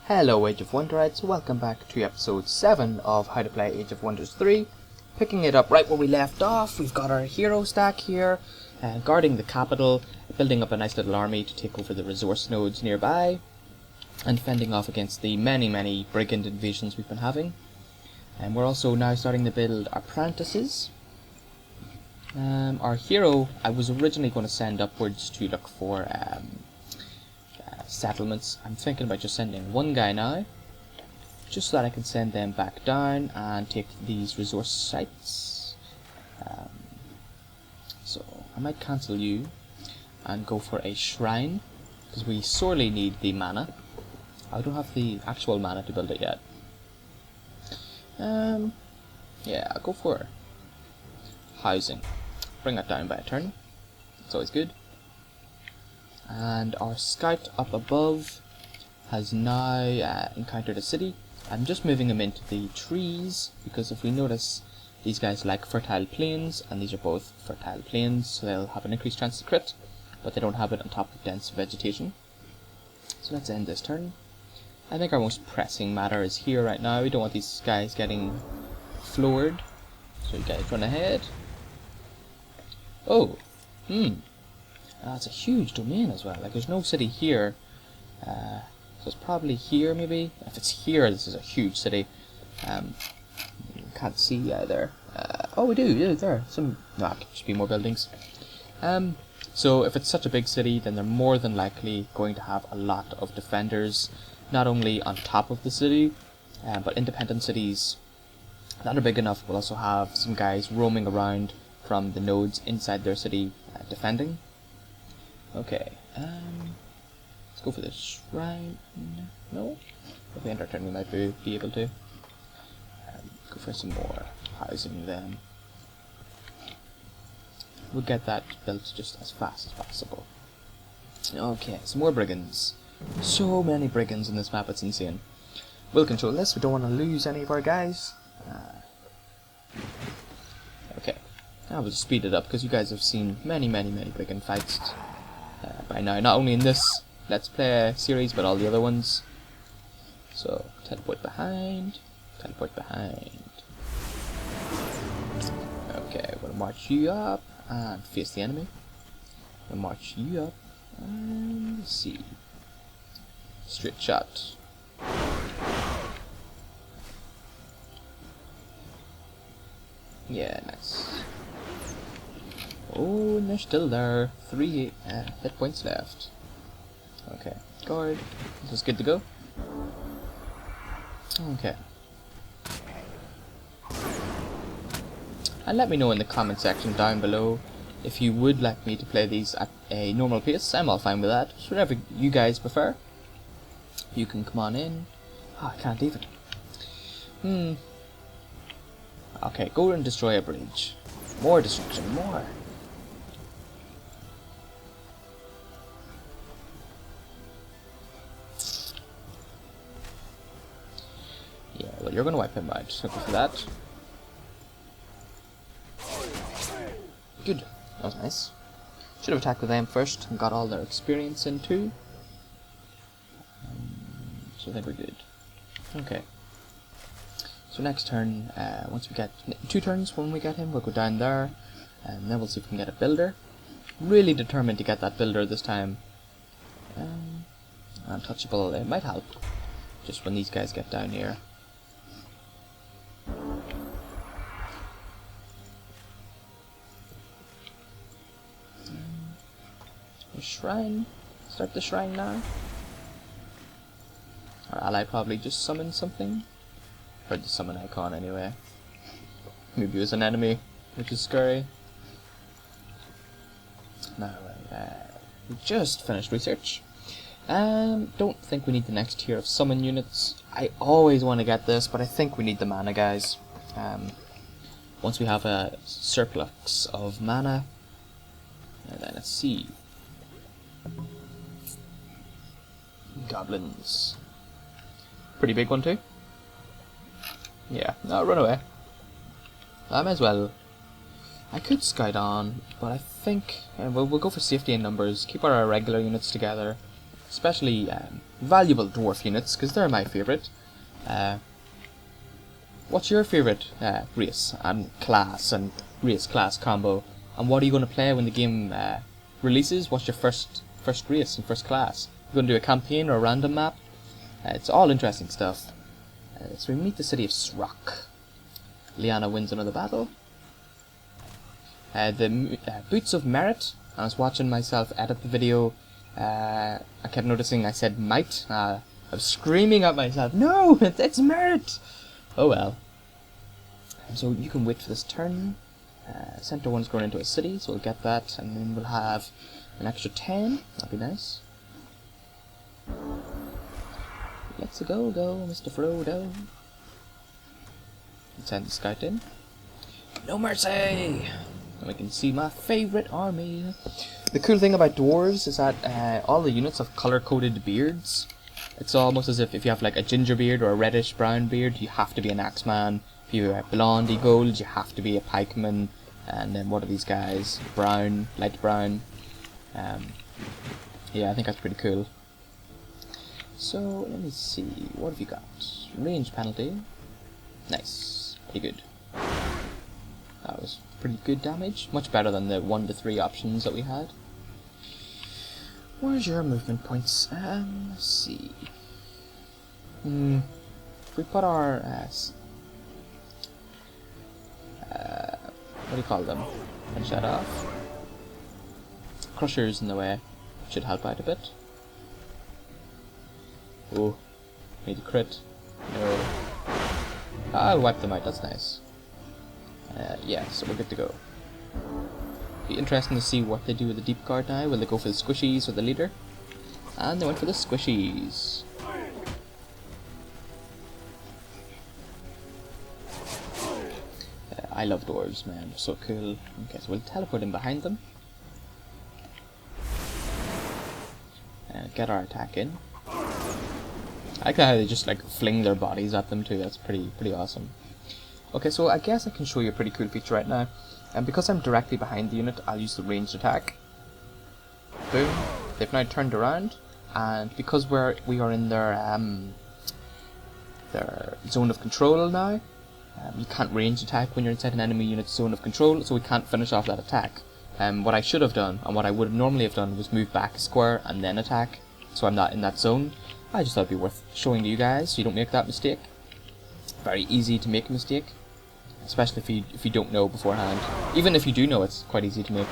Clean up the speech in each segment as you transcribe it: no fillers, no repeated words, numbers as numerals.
Hello Age of Wonderites, welcome back to episode 7 of How to Play Age of Wonders 3. Picking it up right where we left off, we've got our hero stack here, guarding the capital, building up a nice little army to take over the resource nodes nearby, and fending off against the many brigand invasions we've been having. And we're also now starting to build apprentices. Our hero, I was originally going to send upwards to look for settlements. I'm thinking about just sending one guy now, just so that I can send them back down and take these resource sites. So I might cancel you and go for a shrine, because we sorely need the mana. I don't have the actual mana to build it yet. Yeah, I'll go for housing. Bring that down by a turn. It's always good. And our scout up above has now encountered a city. I'm just moving him into the trees, because if we notice, these guys like fertile plains, and these are both fertile plains, so they'll have an increased chance to crit, but they don't have it on top of dense vegetation. So let's end this turn. I think our most pressing matter is here right now. We don't want these guys getting floored, so you guys run ahead. Oh, that's a huge domain as well. Like, there's no city here, so it's probably here maybe. If it's here, this is a huge city. Can't see either. Oh, we do there. Some, no, it could just be more buildings. So if it's such a big city, then they're more than likely going to have a lot of defenders, not only on top of the city, but independent cities that are big enough will also have some guys roaming around from the nodes inside their city defending. Okay, let's go for this shrine. No? If we end our turn, we might be able to. Go for some more housing then. We'll get that built just as fast as possible. Okay, some more brigands. So many brigands in this map, it's insane. We'll control this, we don't want to lose any of our guys. Okay, now we'll just speed it up, because you guys have seen many brigand fights by now, not only in this Let's Play series, but all the other ones. So, teleport behind. Okay, we'll march you up and face the enemy. We'll march you up and see. Straight shot. Yeah, nice. Oh, and they're still there. 3 hit points left. Okay, guard. This is good to go. Okay. And let me know in the comment section down below if you would like me to play these at a normal pace. I'm all fine with that. It's whatever you guys prefer. You can come on in. Oh, I can't even. Okay, go and destroy a bridge. More destruction, more. Yeah, well, you're gonna wipe him out. So go for that. Good. That was nice. Should have attacked with them first and got all their experience in too. So I think we're good. Okay. So next turn, once we get 2 turns when we get him, we'll go down there, and then we'll see if we can get a builder. Really determined to get that builder this time. Untouchable, it might help, just when these guys get down here. Shrine. Start the shrine now. Our ally probably just summoned something. Heard the summon icon anyway. Maybe it was an enemy, which is scary. Now, we just finished research. Don't think we need the next tier of summon units. I always want to get this, but I think we need the mana, guys. Once we have a surplus of mana, and then let's see. Goblins. Pretty big one too. Yeah, no, run away. I might as well. I could scout on, but I think we'll go for safety in numbers. Keep our regular units together. especially valuable dwarf units, because they're my favourite. What's your favourite race and race class combo? And what are you going to play when the game releases? What's your first race and first class? You going to do a campaign or a random map? It's all interesting stuff. So we meet the city of Srock. Liana wins another battle. The Boots of Merit. I was watching myself edit the video. I kept noticing I said might. I was screaming at myself, no, it's Merit! Oh well. So you can wait for this turn. Center one's going into a city, so we'll get that, and then we'll have an extra 10. That'd be nice. Let's go, Mr. Frodo. Let's send the scout in. No mercy! And we can see my favourite army. The cool thing about dwarves is that all the units have colour-coded beards. It's almost as if you have like a ginger beard or a reddish brown beard, you have to be an axeman. If you're blondie gold, you have to be a pikeman. And then what are these guys? Brown, light brown. Yeah, I think that's pretty cool. So, let me see. What have you got? Range penalty. Nice. Pretty good. That was pretty good damage. Much better than the 1 to 3 options that we had. Where's your movement points? Let's see. If we put our what do you call them? Finish that off. Crushers in the way should help out a bit. Oh, need a crit. No. I'll wipe them out. That's nice. Yeah, so we're good to go. Be interesting to see what they do with the deep guard now. Will they go for the squishies or the leader? And they went for the squishies. I love dwarves, man. They're so cool. Okay, so we'll teleport in behind them. And get our attack in. I like how they just like fling their bodies at them too. That's pretty awesome. Okay, so I guess I can show you a pretty cool feature right now. And because I'm directly behind the unit, I'll use the ranged attack. Boom. They've now turned around, and because we are in their zone of control now, you can't range attack when you're inside an enemy unit's zone of control, so we can't finish off that attack. What I should have done, and what I would normally have done, was move back a square and then attack, so I'm not in that zone. I just thought it'd be worth showing to you guys, so you don't make that mistake. Very easy to make a mistake, especially if you don't know beforehand. Even if you do know, it's quite easy to make.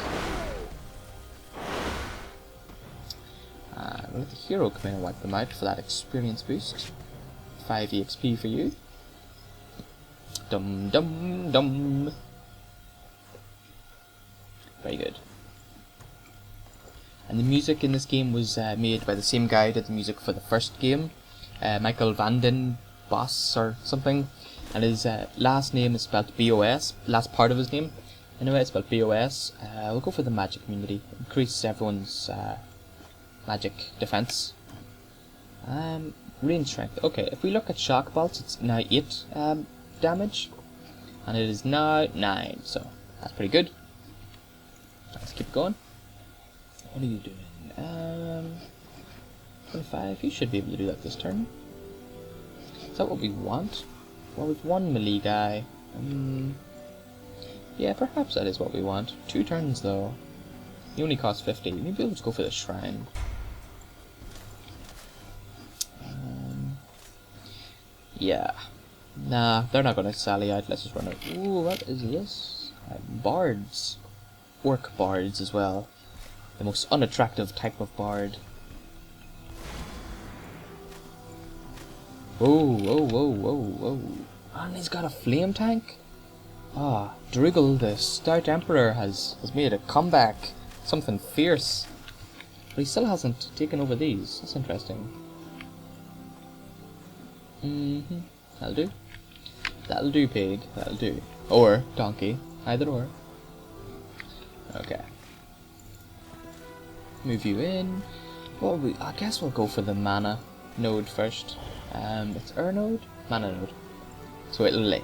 We'll let the hero come in and wipe them out for that experience boost. 5 EXP for you. Dum dum dum. Very good. And the music in this game was made by the same guy who did the music for the first game, Michael van den Bos or something, and his last name is spelled B-O-S, last part of his name. Anyway, it's spelled B-O-S. We'll go for the magic immunity. Increase everyone's magic defense. Range strength. Okay, if we look at shock bolts, it's now 8 damage, and it is now 9, so that's pretty good. Let's keep going. What are you doing? 25. You should be able to do that this turn. Is that what we want? Well, we've one melee guy. Yeah, perhaps that is what we want. 2 turns though. He only costs 50. Maybe we'll just go for the shrine. Yeah. Nah, they're not gonna sally out. Let's just run out. Ooh, what is this? Bards. Orc bards as well. The most unattractive type of bard. Whoa, whoa, whoa, whoa, whoa. And he's got a flame tank? Ah, Driggle, the Stout Emperor, has made a comeback. Something fierce. But he still hasn't taken over these. That's interesting. That'll do. That'll do, pig. That'll do. Or donkey. Either or. Okay. Move you in. Well, I guess we'll go for the mana node first. It's node? Mana node. So it'll the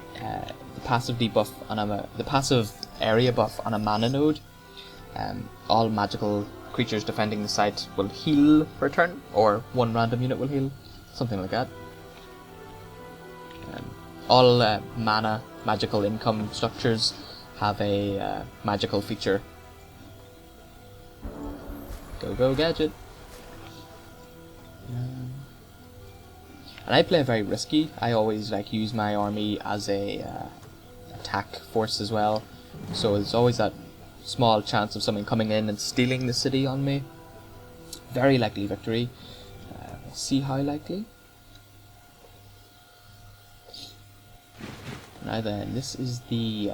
passive debuff on the passive area buff on a mana node all magical creatures defending the site will heal per turn, or one random unit will heal, something like that. All mana magical income structures have a magical feature. Go gadget. And I play very risky. I always like use my army as a attack force as well. So there's always that small chance of someone coming in and stealing the city on me. Very likely victory. We'll see how likely. Now then, this is the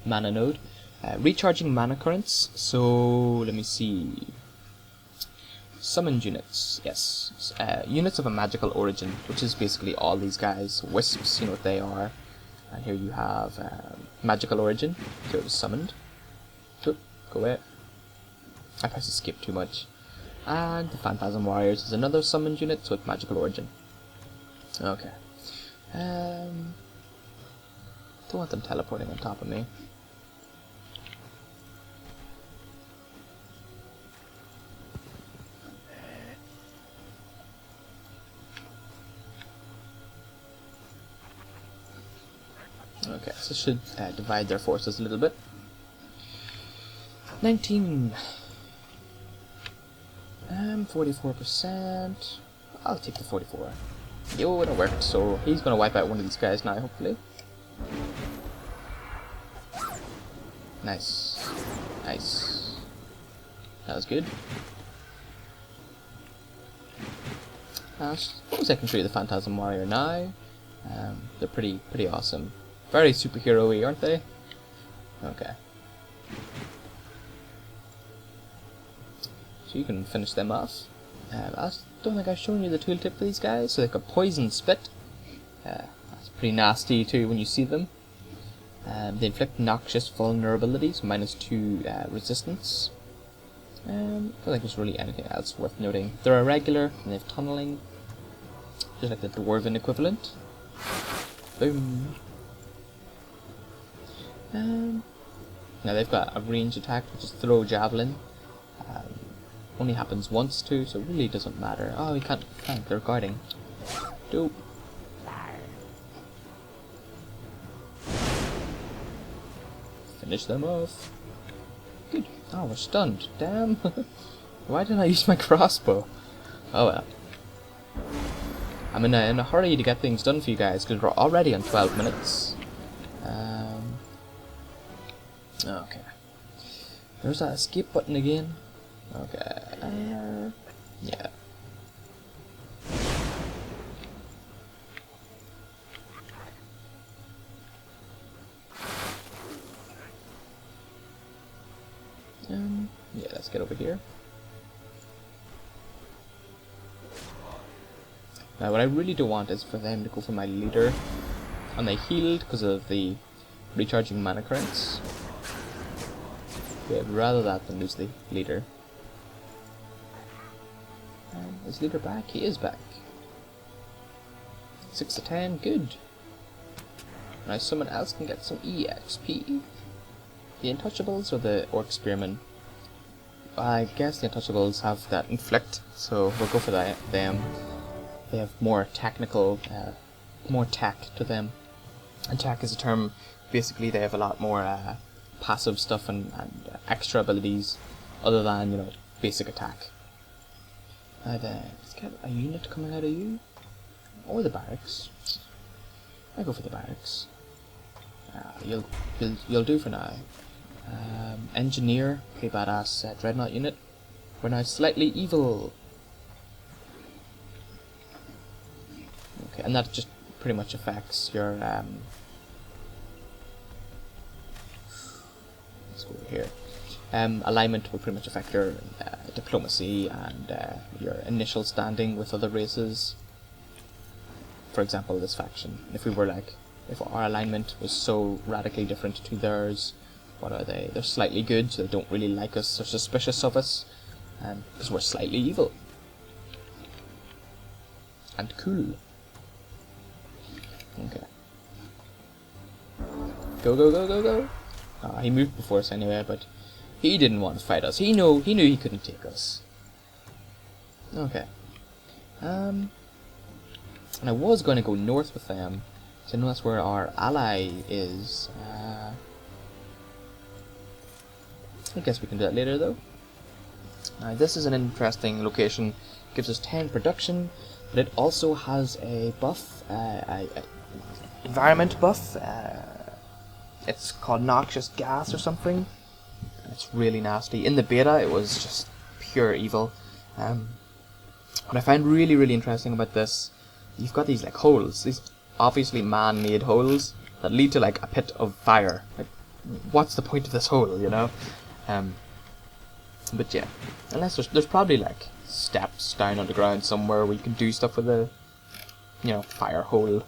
mana node. Recharging mana currents. So let me see. Summoned units, yes. Units of a magical origin, which is basically all these guys. Wisps, you know what they are. And here you have magical origin, so it was summoned. Oop, go away. I pressed escape too much. And the Phantasm Warriors is another summoned unit, so it's magical origin. Okay. Don't want them teleporting on top of me. Okay, so should divide their forces a little bit. 19. 44%. I'll take the 44. Yo, it worked, so he's gonna wipe out one of these guys now, hopefully. Nice. Nice. That was good. I suppose I can show you the Phantasm Warrior now. They're pretty awesome. Very superhero-y, aren't they? Okay. So you can finish them off. I don't think I've shown you the tooltip for these guys. So they've got Poison Spit. That's pretty nasty too when you see them. They inflict noxious vulnerabilities, -2 resistance. I don't think there's really anything else worth noting. They're irregular and they have tunneling. Just like the Dwarven equivalent. Boom. Now they've got a range attack, which is Throw Javelin. Only happens once too, so it really doesn't matter. Oh, we can't. They're guarding. Dope. Finish them off. Good. Oh, we're stunned. Damn. Why didn't I use my crossbow? Oh well. I'm in a hurry to get things done for you guys because we're already on 12 minutes. Okay. There's that escape button again. Okay. Yeah. Yeah, let's get over here. Now what I really don't want is for them to go for my leader. And they healed because of the recharging mana currents. Yeah, I'd rather that than lose the leader. Is leader back? He is back. 6 to 10, good. Now someone else can get some EXP. The Untouchables or the Orc Spearmen? I guess the Untouchables have that inflict, so we'll go for them. They have more technical, more tack to them. And tack is a term, basically they have a lot more passive stuff and extra abilities other than, you know, basic attack. Now then, let's get a unit coming out of you. Or the barracks. I go for the barracks. You'll do for now. Engineer, pretty badass dreadnought unit. We're now slightly evil. Okay, and that just pretty much affects your let's go over here. Alignment will pretty much affect your diplomacy and your initial standing with other races. For example, this faction. If our alignment was so radically different to theirs, what are they? They're slightly good, so they don't really like us. They're suspicious of us, because we're slightly evil and cool. Okay. Go. He moved before us anyway, but He didn't want to fight us. He knew he couldn't take us. Okay. And I was going to go north with them, so I know that's where our ally is. I guess we can do that later, though. This is an interesting location. It gives us 10 production, but it also has a buff, environment buff. It's called noxious gas or something. It's really nasty. In the beta, it was just pure evil. What I find really, really interesting about this, you've got these like holes, these obviously man-made holes that lead to like a pit of fire. Like, what's the point of this hole, you know? But yeah, unless there's probably like steps down underground somewhere where you can do stuff with a, you know, fire hole.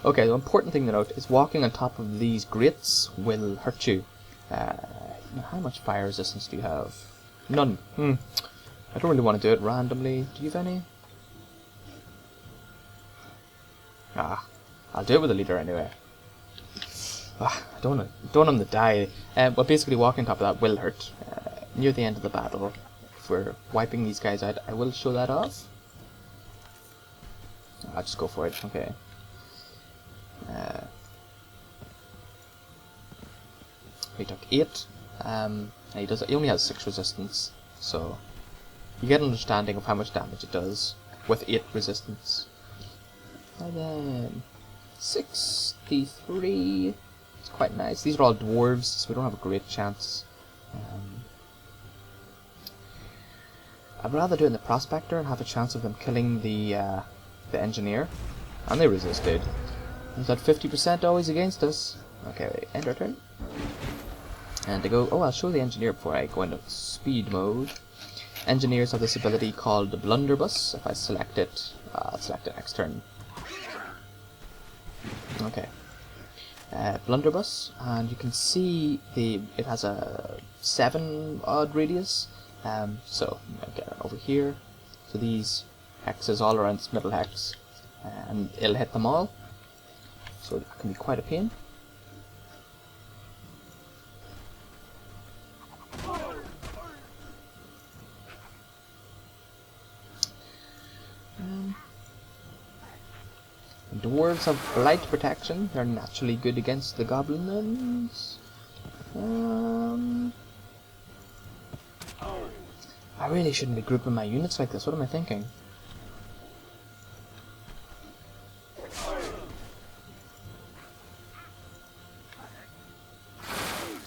Okay, the important thing to note is walking on top of these grates will hurt you. How much fire resistance do you have? None. I don't really want to do it randomly. Do you have any? I'll do it with a leader anyway. I don't want him to die. But basically walking on top of that will hurt. Near the end of the battle, if we're wiping these guys out, I will show that off. I'll just go for it. Okay. He took 8. And he only has 6 resistance, so you get an understanding of how much damage it does with 8 resistance. And then 63. It's quite nice. These are all dwarves, so we don't have a great chance. I'd rather do it in the prospector and have a chance of them killing the engineer. And they resisted. Is that 50% always against us? Okay, end our turn. And they go, oh, I'll show the engineer before I go into speed mode. Engineers have this ability called the blunderbuss. If I select it, I'll select it next turn. Okay. Blunderbuss, and you can see it has a 7 odd radius. So I'll get it over here. So these hexes all around this middle hex, and it'll hit them all. So that can be quite a pain. Dwarves have blight protection. They're naturally good against the goblins. I really shouldn't be grouping my units like this. What am I thinking?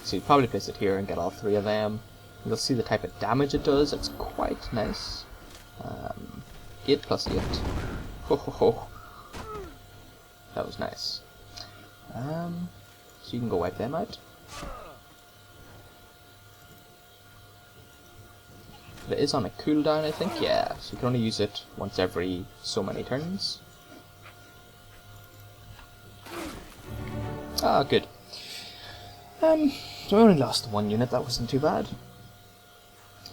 So you probably place it here and get all 3 of them. You'll see the type of damage it does. It's quite nice. 8 plus 8. Ho ho ho. That was nice. So you can go wipe them out. It is on a cooldown, I think. Yeah, so you can only use it once every so many turns. Ah, good. So we only lost 1 unit. That wasn't too bad.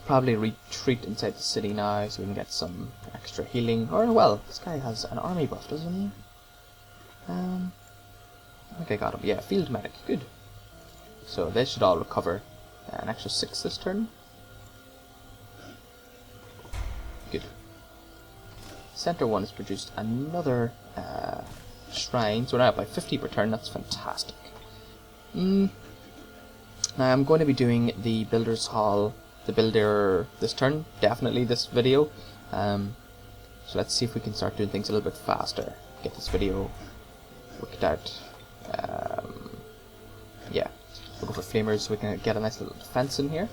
Probably retreat inside the city now so we can get some extra healing. Or, well, this guy has an army buff, doesn't he? I think I got him. Yeah, field medic. Good. So they should all recover an extra 6 this turn. Good. Center 1 has produced another shrine, so we're now up by 50 per turn. That's fantastic. Now I'm going to be doing the Builder's Hall, the Builder, this turn, definitely this video. So let's see if we can start doing things a little bit faster. Get this video worked out. Yeah, we'll go for Flamers so we can get a nice little defense in here.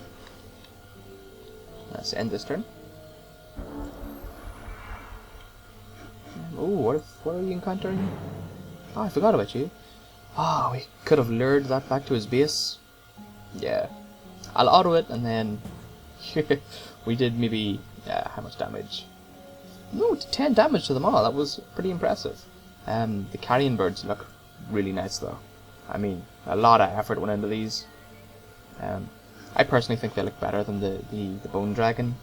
Let's end this turn. Oh, what are you encountering? Oh, I forgot about you. Oh, we could have lured that back to his base. Yeah. I'll auto it and then we did maybe how much damage? No, 10 damage to them all. That was pretty impressive. The carrion birds look really nice though. I mean, a lot of effort went into these. I personally think they look better than the bone dragon,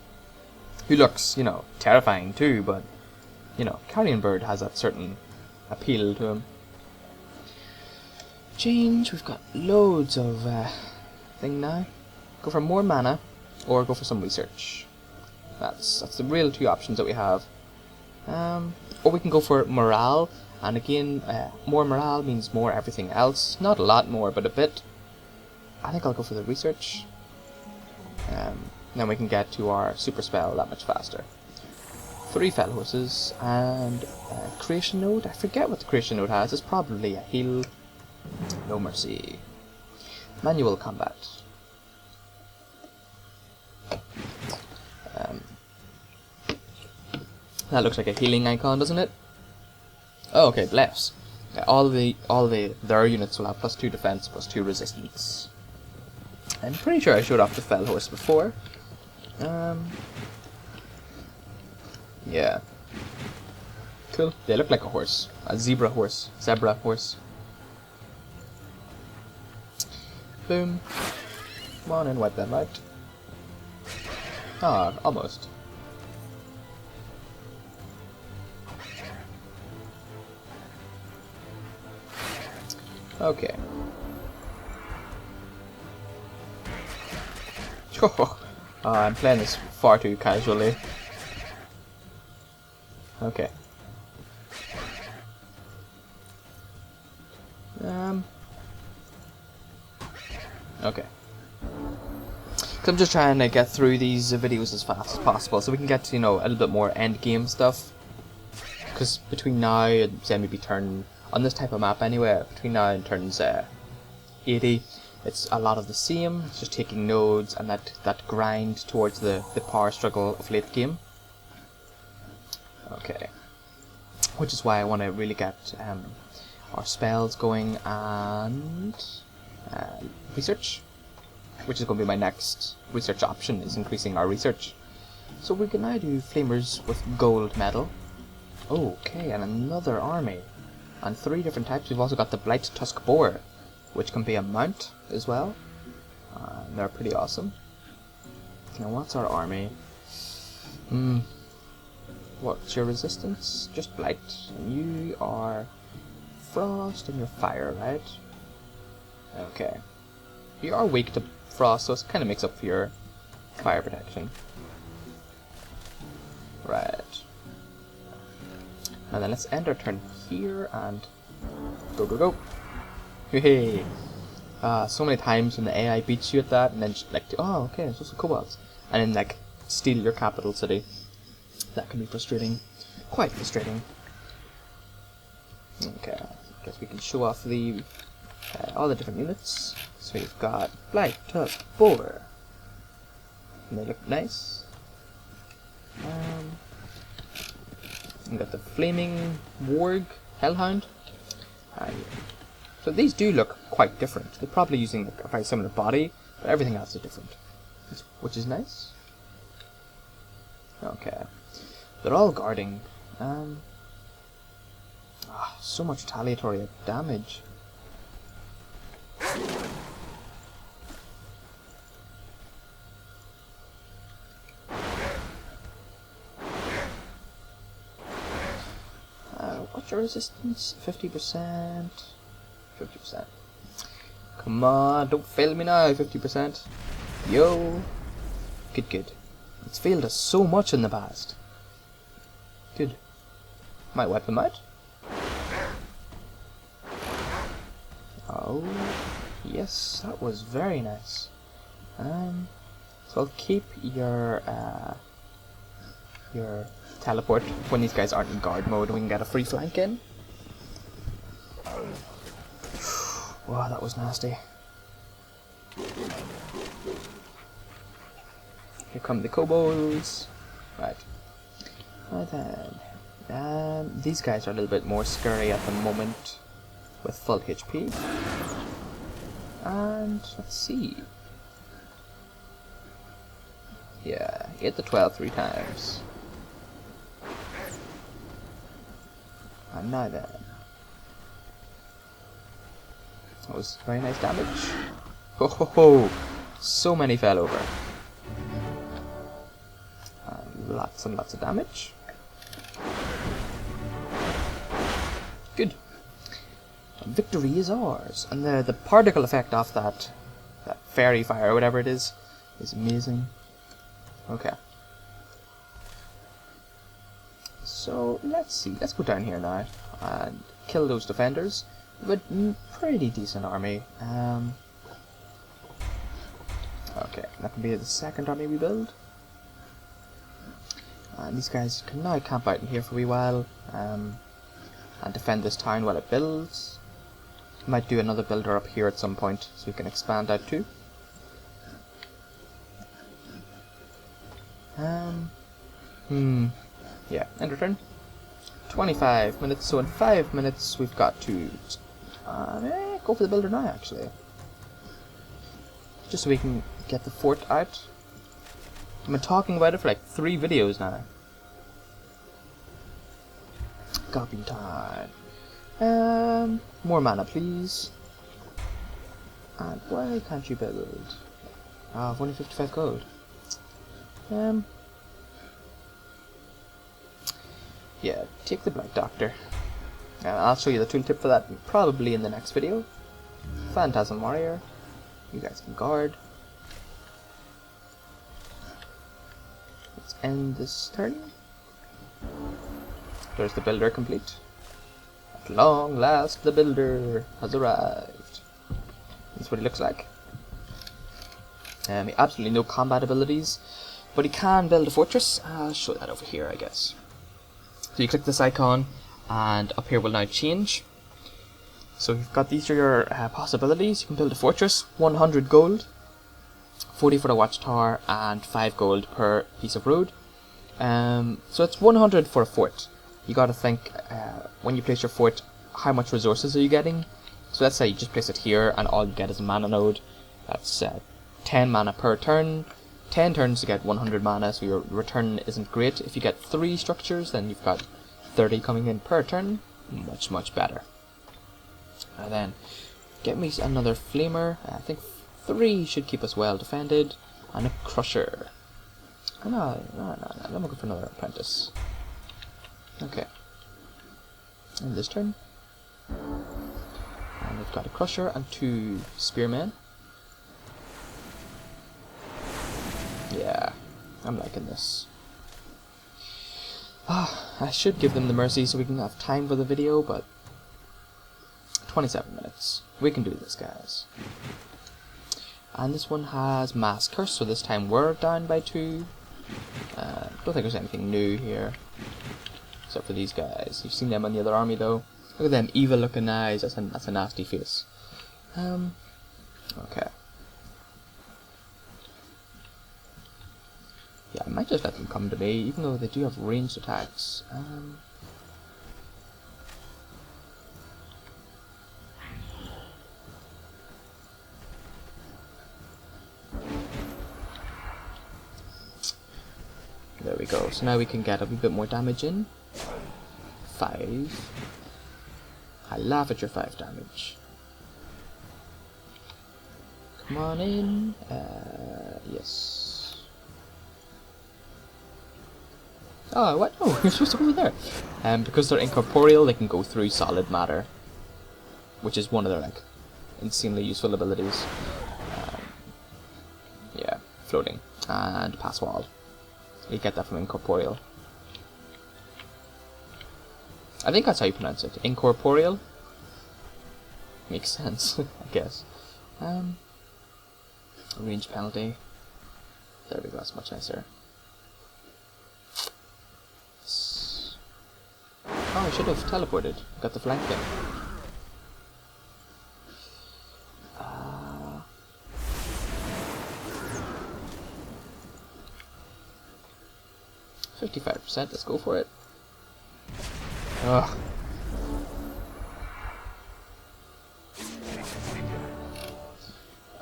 who looks, you know, terrifying too, but you know, carrion bird has that certain appeal to him. Change, we've got loads of thing now. Go for more mana, or go for some research. That's the real two options that we have. Or we can go for morale, and again, more morale means more everything else. Not a lot more, but a bit. I think I'll go for the research. Then we can get to our super spell that much faster. 3 fell horses, and creation node. I forget what the creation node has. It's probably a heal. No mercy. Manual combat. That looks like a healing icon, doesn't it? Oh, okay, bless. All their units will have +2 defense, +2 resistance. I'm pretty sure I showed off the fell horse before. Yeah. Cool. They look like a horse. A zebra horse. Zebra horse. Boom. Come on and wipe them out. Ah, almost. Okay. I'm playing this far too casually. Okay. Okay. So I'm just trying to get through these videos as fast as possible, so we can get to, you know, a little bit more end game stuff. Because between now and say maybe turn on this type of map anyway, between now and turns 80, it's a lot of the same. It's just taking nodes and that grind towards the power struggle of late game. Okay. Which is why I want to really get our spells going and research, which is going to be my next research option, is increasing our research. So we can now do flamers with gold medal. Okay, and another army. And 3 different types. We've also got the Blight Tusk Boar, which can be a mount as well. They're pretty awesome. Now what's our army? What's your resistance? Just Blight. And you are frost and you're fire, right? Okay. You are weak to frost, so it kind of makes up for your fire protection. Right. And then let's end our turn here and go. Hey. So many times when the AI beats you at that, and then like, oh, okay, it's just a kobolds, and then like steal your capital city. That can be frustrating, quite frustrating. Okay, I guess we can show off the all the different units. So we've got Blight, Tusk, Boar, and they look nice. We've got the Flaming Warg, Hellhound. So these do look quite different. They're probably using a very similar body, but everything else is different, which is nice. Okay, they're all guarding. So much retaliatory damage. What's your resistance? 50%. 50%. Come on, don't fail me now. 50%. Yo. Good. It's failed us so much in the past. Good. Might wipe them out. Oh, yes, that was very nice. So I'll keep your teleport when these guys aren't in guard mode, and we can get a free flank in. Wow, that was nasty. Here come the kobolds. Right. Right then. These guys are a little bit more scary at the moment with full HP. And let's see. Yeah, hit the 12 3 times. And now then. That was very nice damage. Ho ho ho! So many fell over. Lots and lots of damage. Good. Victory is ours. And the particle effect off that fairy fire or whatever it is is amazing. Okay. So let's see. Let's go down here now and kill those defenders. But pretty decent army. Okay, that can be the second army we build. And these guys can now camp out in here for a wee while and defend this town while it builds. Might do another builder up here at some point so we can expand out too. Yeah, end return. 25 minutes, so in 5 minutes we've got to go for the builder now actually. Just so we can get the fort out. I've been talking about it for like 3 videos now. Goblin Town. More mana please. And why can't you build? I've only 55 gold. Yeah, take the Black Doctor. I'll show you the tooltip for that probably in the next video. Phantasm Warrior. You guys can guard. Let's end this turn. There's the builder complete. At long last, the builder has arrived. That's what he looks like. He absolutely no combat abilities, but he can build a fortress. I'll show that over here, I guess. So you click this icon, and up here will now change. So you've got these are your possibilities. You can build a fortress, 100 gold, 40 for the watchtower, and 5 gold per piece of road. So it's 100 for a fort. You got to think when you place your fort, how much resources are you getting? So let's say you just place it here, and all you get is a mana node. That's 10 mana per turn. 10 turns to get 100 mana, so your return isn't great. If you get 3 structures, then you've got 30 coming in per turn. Much better. And then get me another flamer. I think 3 should keep us well defended, and a crusher. No, let me go for another apprentice. Okay. And this turn. And we've got a crusher and 2 spearmen. Yeah, I'm liking this. I should give them the mercy so we can have time for the video, but 27 minutes. We can do this, guys. And this one has Mass Curse, so this time we're down by 2. Don't think there's anything new here, except for these guys. You've seen them on the other army, though. Look at them evil looking eyes. That's a nasty face. Okay. Yeah, I might just let them come to me, even though they do have ranged attacks. There we go. So now we can get a wee bit more damage in. 5. I laugh at your 5 damage. Come on in. Yes. Oh, what? Oh, you're supposed to go over there. Because they're incorporeal, they can go through solid matter, which is one of their like insanely useful abilities. Yeah, floating and pass wall. You get that from incorporeal. I think that's how you pronounce it. Incorporeal. Makes sense, I guess. Range penalty. There we go. That's much nicer. Oh, I should have teleported. Got the flanking. Uh, 55%. Let's go for it. Ugh.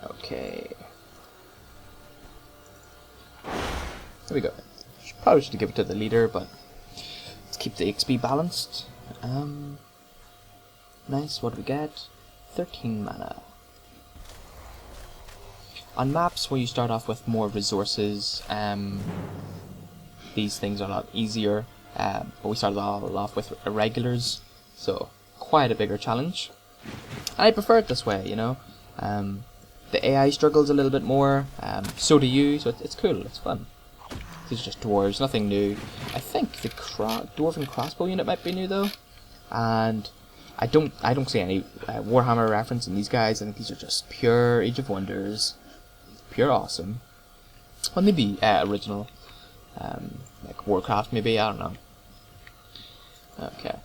Okay. There we go. Probably should give it to the leader, but let's keep the XP balanced. Nice, what do we get? 13 mana. On maps where you start off with more resources, these things are a lot easier, but we started all off with irregulars, so quite a bigger challenge. I prefer it this way, you know. the AI struggles a little bit more. So do you. So it's cool. It's fun. These are just dwarves, nothing new. I think the dwarven crossbow unit might be new though, and I don't see any Warhammer reference in these guys. I think these are just pure Age of Wonders, pure awesome. Well, maybe original, like Warcraft, maybe, I don't know. Okay.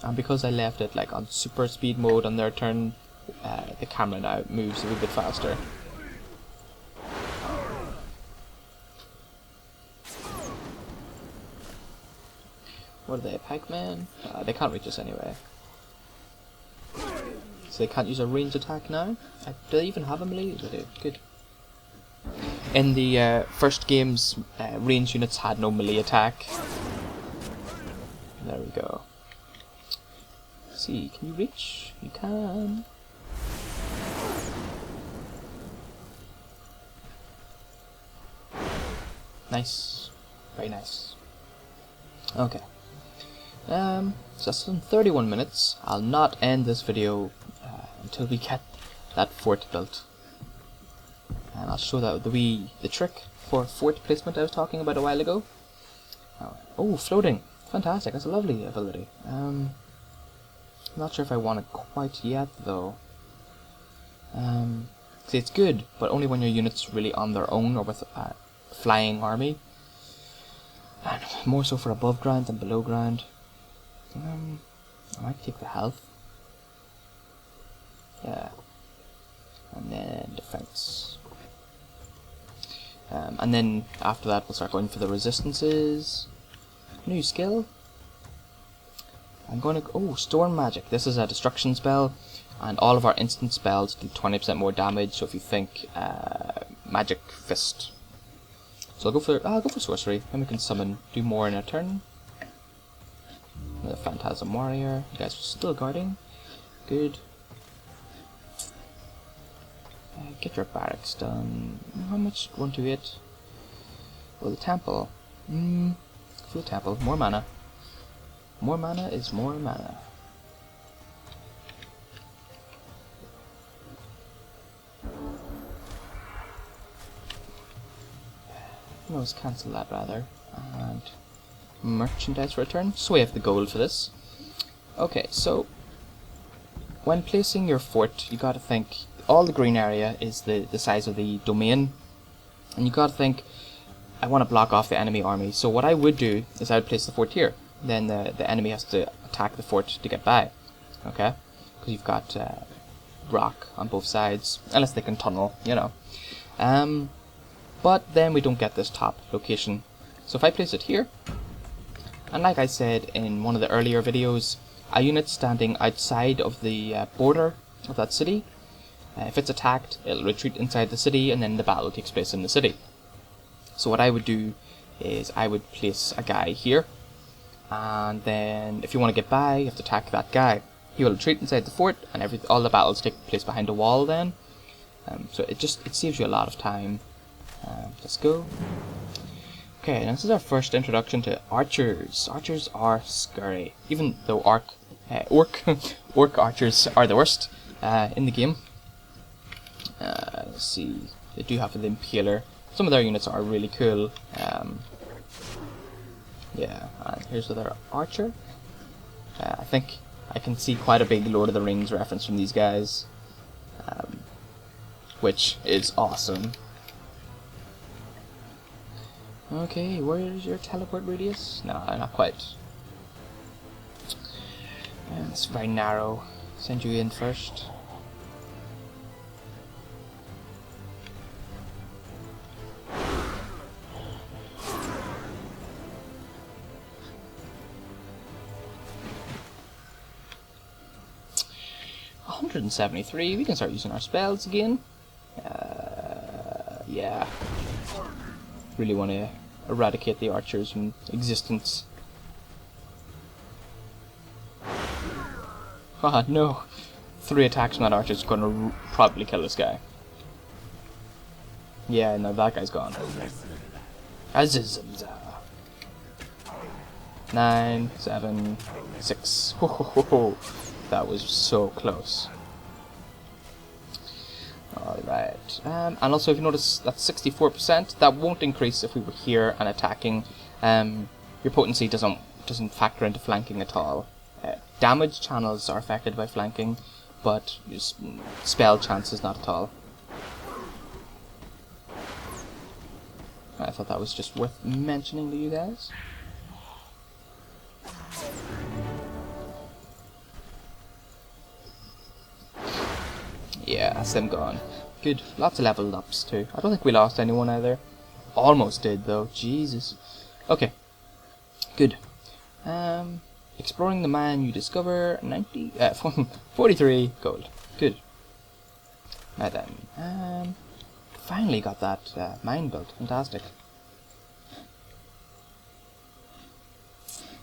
And because I left it like on super speed mode on their turn, the camera now moves a little bit faster. What are they, pikemen? They can't reach us anyway. So they can't use a ranged attack now? Do they even have a melee? They do. Good. In the first games, ranged units had no melee attack. There we go. Let's see, can you reach? You can. Nice. Very nice. Okay. So that's in 31 minutes. I'll not end this video until we get that fort built. And I'll show that the trick for fort placement I was talking about a while ago. Oh, floating. Fantastic, that's a lovely ability. I'm not sure if I want it quite yet though. See, it's good, but only when your unit's really on their own or with a flying army. And more so for above ground than below ground. I might take the health. Yeah. And then defense. And then after that we'll start going for the resistances. New skill. I'm going to... Oh, Storm Magic. This is a destruction spell. And all of our instant spells do 20% more damage. So if you think Magic Fist. So I'll go for Sorcery. And we can summon, do more in a turn. Another Phantasm Warrior. You guys are still guarding. Good. Get your barracks done. How much? 128. Oh, the temple. Full temple. More mana. More mana is more mana. No, let's cancel that rather. And merchandise return. So we have the gold for this. Okay, so when placing your fort, you gotta think all the green area is the size of the domain, and you gotta think, I want to block off the enemy army. So what I would do is I would place the fort here. Then the enemy has to attack the fort to get by. Okay, because you've got rock on both sides, unless they can tunnel, you know. But then we don't get this top location. So if I place it here, and like I said in one of the earlier videos, a unit standing outside of the border of that city, if it's attacked, it'll retreat inside the city, and then the battle takes place in the city. So what I would do is I would place a guy here, and then if you want to get by, you have to attack that guy. He will retreat inside the fort, and all the battles take place behind a wall then. So it saves you a lot of time. Let's go. Okay, now this is our first introduction to archers. Archers are scary, even though orc archers are the worst in the game. Let's see, they do have the impaler. Some of their units are really cool. Yeah, and here's their archer. I think I can see quite a big Lord of the Rings reference from these guys, which is awesome. Okay, where is your teleport radius? No, not quite. It's very narrow. Send you in first. $173. We can start using our spells again. Yeah. Really want to eradicate the archers from existence. Ah, no. 3 attacks from that archer is going to probably kill this guy. Yeah, no, that guy's gone. Azizimza. 9, 7, 6. Ho, ho, ho, ho. That was so close. Alright, and also if you notice that's 64%, that won't increase if we were here and attacking. Your potency doesn't factor into flanking at all. Damage channels are affected by flanking, but spell chances not at all. I thought that was just worth mentioning to you guys. Yeah, that's them gone. Good. Lots of level ups too. I don't think we lost anyone either. Almost did though. Jesus. Okay. Good. Exploring the man you discover 43 gold. Good. Now then, finally got that mine built. Fantastic.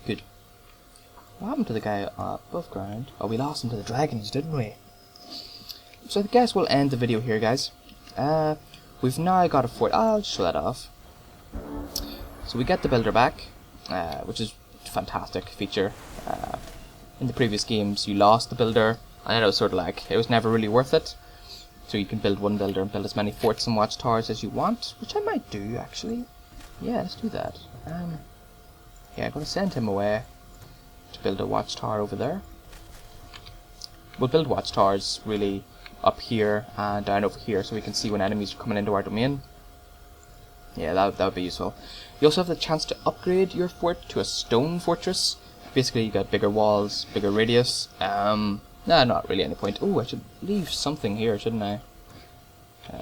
Good. What happened to the guy above ground? Oh, we lost him to the dragons, didn't we? So I guess we'll end the video here, guys. We've now got a fort. I'll show that off. So we get the builder back, which is a fantastic feature. In the previous games, you lost the builder, and it was sort of like it was never really worth it. So you can build one builder and build as many forts and watchtowers as you want, which I might do actually. Yeah, let's do that. Yeah, I'm going to send him away to build a watchtower over there. We'll build watchtowers really up here and down over here so we can see when enemies are coming into our domain. Yeah, that would be useful. You also have the chance to upgrade your fort to a stone fortress. Basically you got bigger walls, bigger radius. Nah, not really any point. Oh, I should leave something here, shouldn't I?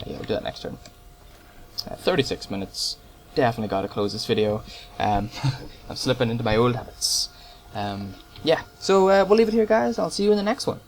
Yeah, we'll do that next turn. 36 minutes. Definitely gotta close this video. I'm slipping into my old habits. Yeah, so we'll leave it here, guys. I'll see you in the next one.